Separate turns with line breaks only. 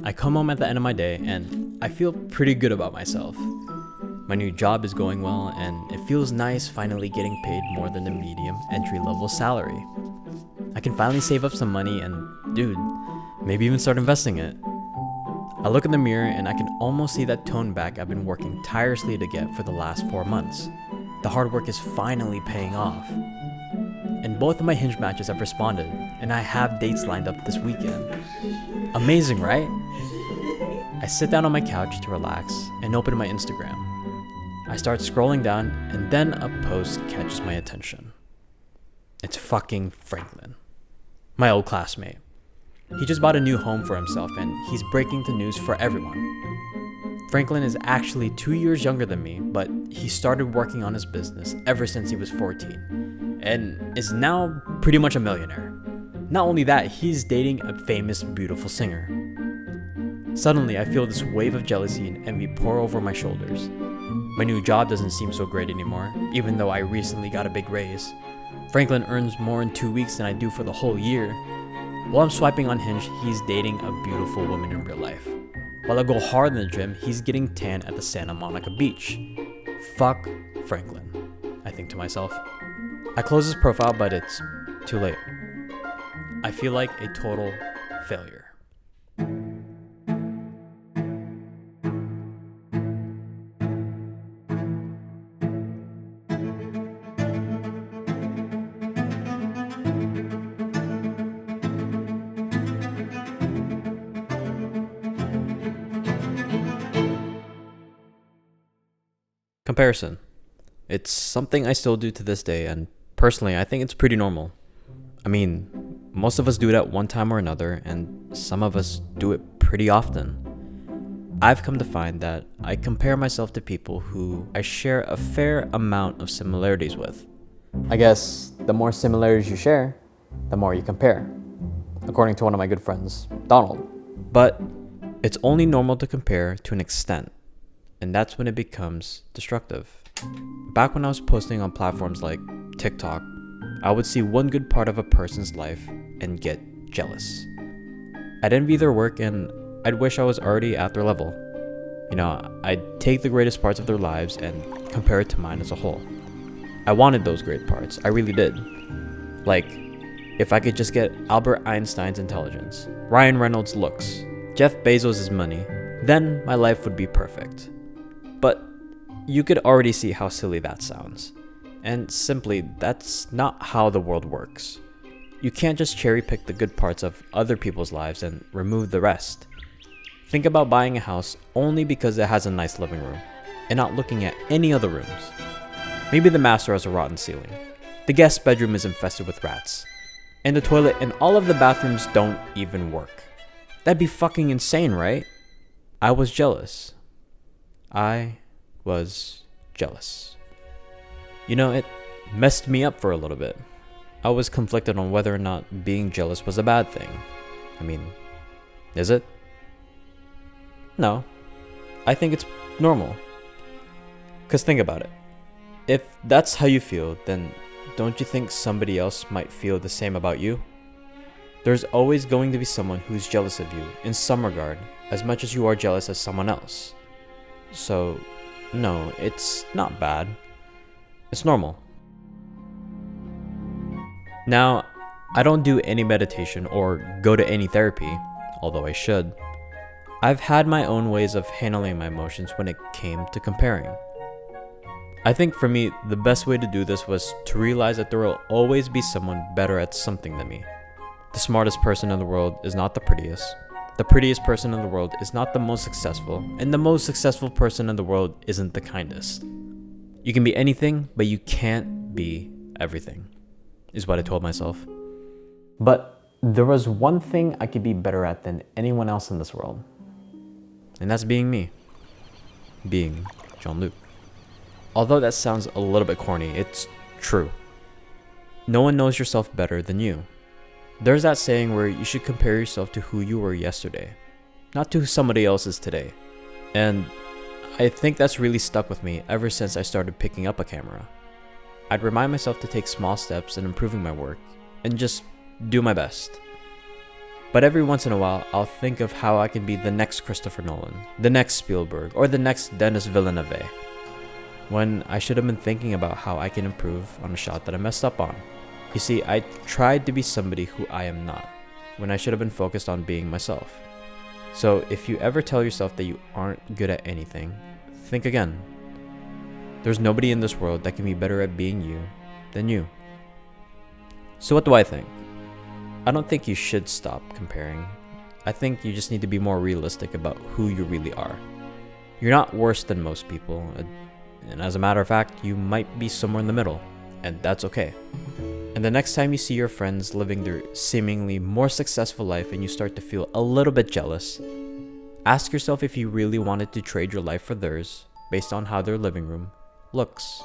I come home at the end of my day and I feel pretty good about myself. My new job is going well and it feels nice finally getting paid more than the medium entry-level salary. I can finally save up some money and, dude, maybe even start investing it. I look in the mirror and I can almost see that tone back I've been working tirelessly to get for the last 4 months. The hard work is finally paying off. And both of my Hinge matches have responded, and I have dates lined up this weekend. Amazing, right? I sit down on my couch to relax and open my Instagram. I start scrolling down and then a post catches my attention. It's fucking Franklin, my old classmate. He just bought a new home for himself and he's breaking the news for everyone. Franklin is actually 2 years younger than me, but he started working on his business ever since he was 14 and is now pretty much a millionaire. Not only that, he's dating a famous, beautiful singer. Suddenly, I feel this wave of jealousy and envy pour over my shoulders. My new job doesn't seem so great anymore, even though I recently got a big raise. Franklin earns more in 2 weeks than I do for the whole year. While I'm swiping on Hinge, he's dating a beautiful woman in real life. While I go hard in the gym, he's getting tan at the Santa Monica beach. Fuck Franklin, I think to myself. I close his profile, but it's too late. I feel like a total failure. Comparison. It's something I still do to this day, and personally, I think it's pretty normal. I mean, most of us do it at one time or another, and some of us do it pretty often. I've come to find that I compare myself to people who I share a fair amount of similarities with. I guess the more similarities you share, the more you compare, according to one of my good friends, Donald. But it's only normal to compare to an extent, and that's when it becomes destructive. Back when I was posting on platforms like TikTok, I would see one good part of a person's life and get jealous. I'd envy their work and I'd wish I was already at their level. I'd take the greatest parts of their lives and compare it to mine as a whole. I wanted those great parts, I really did. Like, if I could just get Albert Einstein's intelligence, Ryan Reynolds' looks, Jeff Bezos' money, then my life would be perfect. But you could already see how silly that sounds. And simply, that's not how the world works. You can't just cherry pick the good parts of other people's lives and remove the rest. Think about buying a house only because it has a nice living room, and not looking at any other rooms. Maybe the master has a rotten ceiling, the guest bedroom is infested with rats, and the toilet and all of the bathrooms don't even work. That'd be fucking insane, right? I was jealous. I was jealous. It messed me up for a little bit. I was conflicted on whether or not being jealous was a bad thing. I mean, is it? No. I think it's normal. Because think about it. If that's how you feel, then don't you think somebody else might feel the same about you? There's always going to be someone who's jealous of you in some regard, as much as you are jealous of someone else. So, no, it's not bad. It's normal. Now, I don't do any meditation or go to any therapy, although I should. I've had my own ways of handling my emotions when it came to comparing. I think for me, the best way to do this was to realize that there will always be someone better at something than me. The smartest person in the world is not the prettiest. The prettiest person in the world is not the most successful, and the most successful person in the world isn't the kindest. You can be anything, but you can't be everything, is what I told myself. But there was one thing I could be better at than anyone else in this world. And that's being me. Being Jean-Luc. Although that sounds a little bit corny, it's true. No one knows yourself better than you. There's that saying where you should compare yourself to who you were yesterday, not to who somebody else is today. And I think that's really stuck with me ever since I started picking up a camera. I'd remind myself to take small steps in improving my work and just do my best. But every once in a while, I'll think of how I can be the next Christopher Nolan, the next Spielberg, or the next Denis Villeneuve, when I should have been thinking about how I can improve on a shot that I messed up on. You see, I tried to be somebody who I am not, when I should have been focused on being myself. So if you ever tell yourself that you aren't good at anything, think again. There's nobody in this world that can be better at being you than you. So what do I think? I don't think you should stop comparing. I think you just need to be more realistic about who you really are. You're not worse than most people, and as a matter of fact, you might be somewhere in the middle, and that's okay. And the next time you see your friends living their seemingly more successful life and you start to feel a little bit jealous, ask yourself if you really wanted to trade your life for theirs based on how their living room looks.